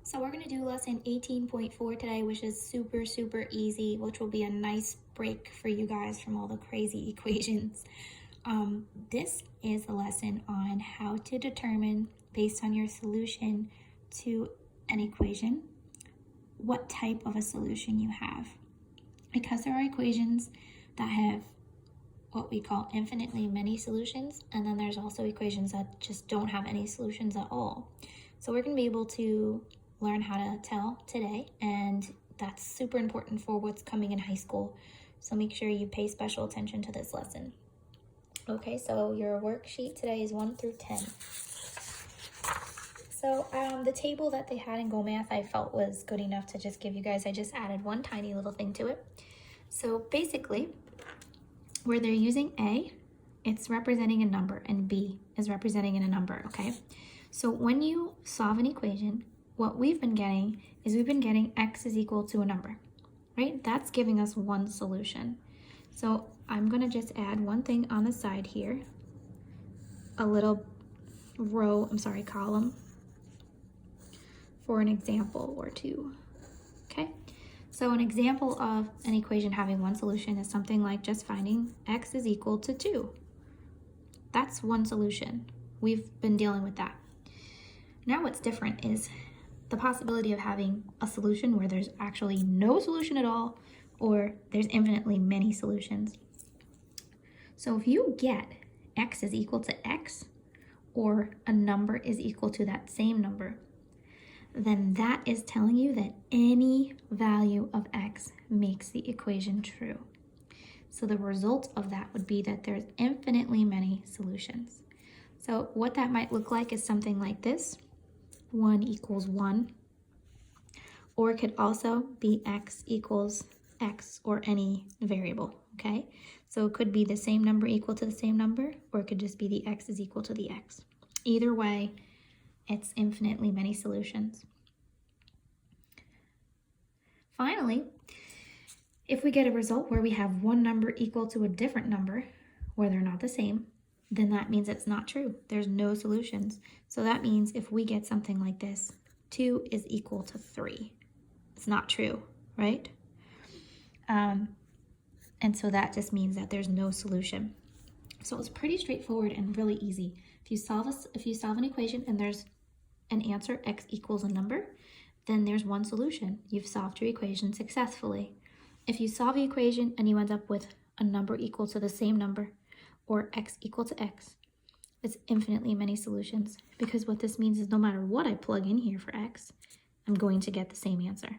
So we're going to do lesson 18.4 today, which is super easy, which will be a nice break for you guys from all the crazy equations. This is a lesson on how to determine, based on your solution to an equation, what type of a solution you have. Because there are equations that have what we call infinitely many solutions, and then there's also equations that just don't have any solutions at all. So we're going to be able to learn how to tell today, and that's super important for what's coming in high school. So make sure you pay special attention to this lesson. Okay, so your worksheet today is 1 through 10. So the table that they had in Go Math I felt was good enough to just give you guys. I just added one tiny little thing to it. So basically, where they're using A, it's representing a number, and B is representing a number, okay? So when you solve an equation, what we've been getting is x is equal to a number, right? That's giving us one solution. So I'm gonna just add one thing on the side here, a little column for an example or two, okay? So an example of an equation having one solution is something like just finding x is equal to 2. That's one solution. We've been dealing with that. Now what's different is the possibility of having a solution where there's actually no solution at all, or there's infinitely many solutions. So if you get x is equal to x, or a number is equal to that same number, then that is telling you that any value of x makes the equation true. So the result of that would be that there's infinitely many solutions. So what that might look like is something like this. 1 equals 1, or it could also be x equals x, or any variable, okay? So it could be the same number equal to the same number, or it could just be the x is equal to the x. Either way, it's infinitely many solutions. Finally, if we get a result where we have one number equal to a different number, where they're not the same, then that means it's not true. There's no solutions. So that means if we get something like this, 2 is equal to 3. It's not true, right? And so that just means that there's no solution. So it's pretty straightforward and really easy. If you solve an equation and there's an answer, x equals a number, then there's one solution. You've solved your equation successfully. If you solve the equation and you end up with a number equal to the same number, or x equal to x, it's infinitely many solutions, because what this means is no matter what I plug in here for x, I'm going to get the same answer.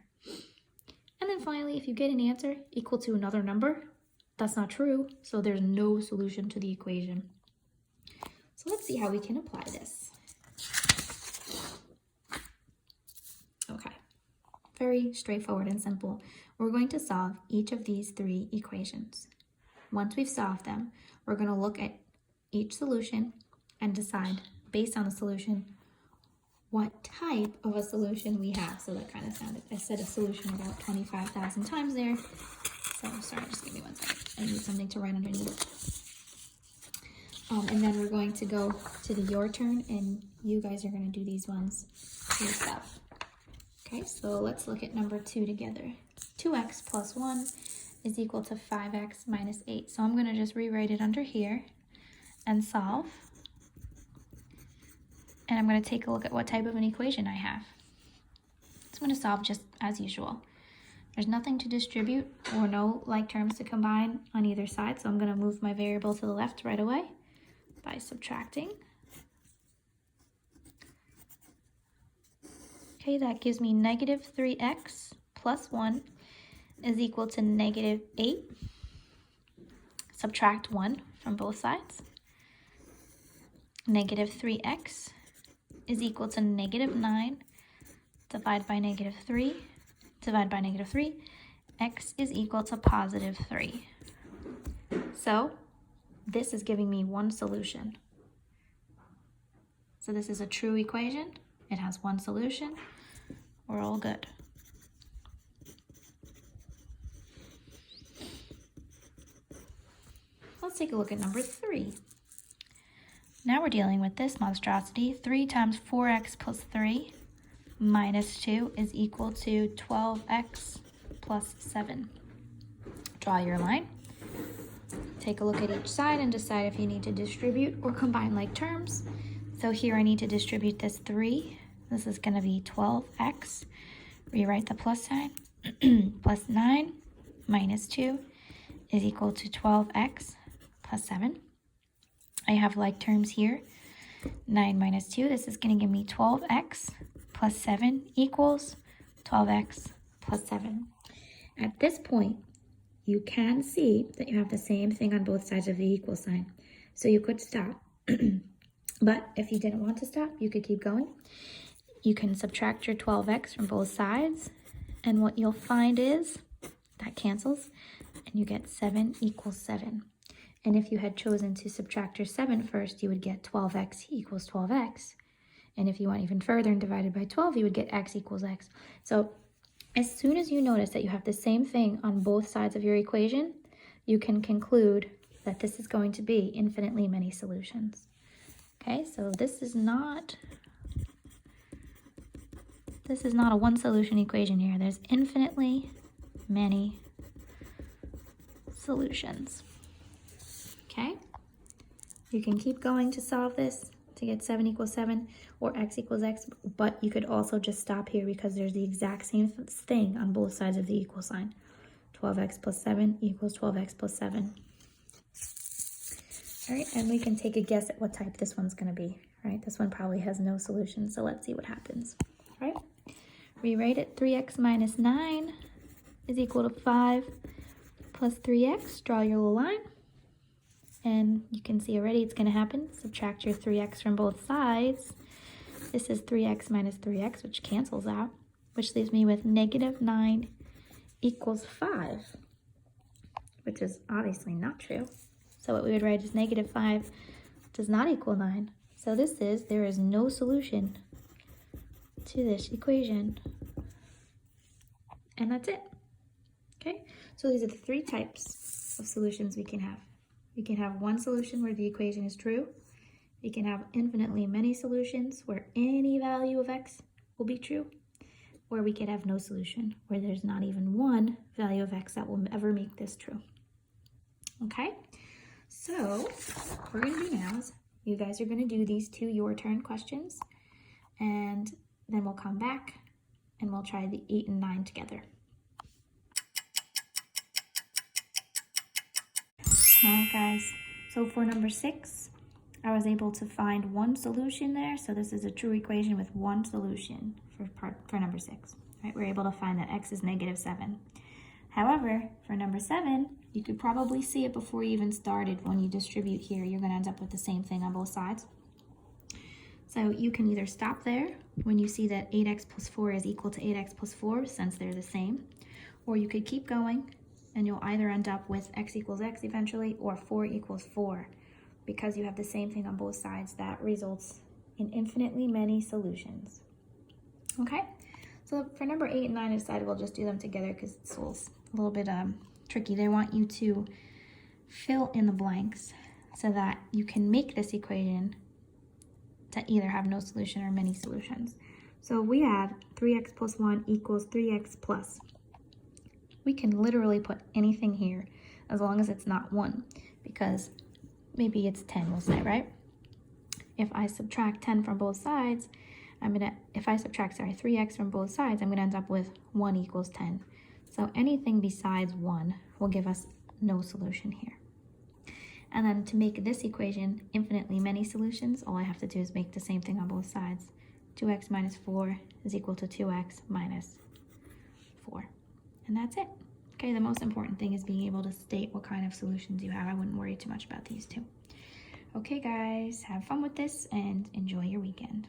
And then finally, if you get an answer equal to another number, that's not true, so there's no solution to the equation. So let's see how we can apply this. Okay, very straightforward and simple. We're going to solve each of these 3 equations. Once we've solved them, we're going to look at each solution and decide, based on the solution, what type of a solution we have. So that kind of sounded, I said a solution about 25,000 times there. So sorry, just give me 1 second. I need something to write underneath. And then we're going to go to the your turn, and you guys are going to do these ones yourself. Okay, so let's look at number 2 together. 2x plus 1 is equal to 5x minus 8. So I'm going to just rewrite it under here and solve. And I'm going to take a look at what type of an equation I have. So I'm going to solve just as usual. There's nothing to distribute or no like terms to combine on either side, so I'm going to move my variable to the left right away by subtracting. Okay, that gives me negative 3x plus 1 is equal to negative 8. Subtract 1 from both sides. Negative 3x is equal to negative 9. Divide by negative 3. Divide by negative 3. X is equal to positive 3. So this is giving me one solution. So this is a true equation. It has one solution. We're all good. Let's take a look at number 3. Now we're dealing with this monstrosity. 3 times 4x plus 3 minus 2 is equal to 12x plus 7. Draw your line. Take a look at each side and decide if you need to distribute or combine like terms. So here I need to distribute this 3. This is going to be 12x. Rewrite the plus sign. Plus 9 minus 2 is equal to 12x plus 7. I have like terms here. 9 minus 2, this is going to give me 12x plus 7 equals 12x plus 7. At this point, you can see that you have the same thing on both sides of the equal sign. So you could stop. But if you didn't want to stop, you could keep going. You can subtract your 12x from both sides. And what you'll find is that cancels. And you get 7 equals 7. And if you had chosen to subtract your 7 first, you would get 12x equals 12x. And if you went even further and divided by 12, you would get x equals x. So as soon as you notice that you have the same thing on both sides of your equation, you can conclude that this is going to be infinitely many solutions. Okay, so this is not a one solution equation here. There's infinitely many solutions. Okay, you can keep going to solve this to get 7 equals 7 or x equals x, but you could also just stop here because there's the exact same thing on both sides of the equal sign. 12x plus 7 equals 12x plus 7. All right, and we can take a guess at what type this one's going to be. Right, this one probably has no solution, so let's see what happens. All right, rewrite it. 3x minus 9 is equal to 5 plus 3x. Draw your little line. And you can see already it's going to happen. Subtract your 3x from both sides. This is 3x minus 3x, which cancels out, which leaves me with negative 9 equals 5, which is obviously not true. So what we would write is negative 5 does not equal 9. So there is no solution to this equation. And that's it. Okay, so these are the 3 types of solutions we can have. We can have one solution where the equation is true. We can have infinitely many solutions where any value of x will be true. Or we could have no solution where there's not even one value of x that will ever make this true. Okay, so what we're going to do now is you guys are going to do these 2 your turn questions, and then we'll come back and we'll try the 8 and 9 together. All right, guys, so for number 6, I was able to find one solution there. So this is a true equation with one solution for number 6. Right, we're able to find that x is negative 7. However, for number 7, you could probably see it before you even started. When you distribute here, you're going to end up with the same thing on both sides. So you can either stop there when you see that 8x plus 4 is equal to 8x plus 4, since they're the same, or you could keep going and you'll either end up with x equals x eventually or 4 equals 4. Because you have the same thing on both sides, that results in infinitely many solutions. Okay, so for number 8 and 9, I decided we'll just do them together because it's a little bit tricky. They want you to fill in the blanks so that you can make this equation to either have no solution or many solutions. So we have 3x plus 1 equals 3x plus. We can literally put anything here as long as it's not 1, because maybe it's 10, we'll say, right? If I subtract 10 from both sides, if I subtract 3x from both sides, I'm gonna end up with 1 equals 10. So anything besides 1 will give us no solution here. And then to make this equation infinitely many solutions, all I have to do is make the same thing on both sides. 2x minus 4 is equal to 2x minus 4. And that's it. Okay, the most important thing is being able to state what kind of solutions you have. I wouldn't worry too much about these 2. Okay, guys, have fun with this and enjoy your weekend.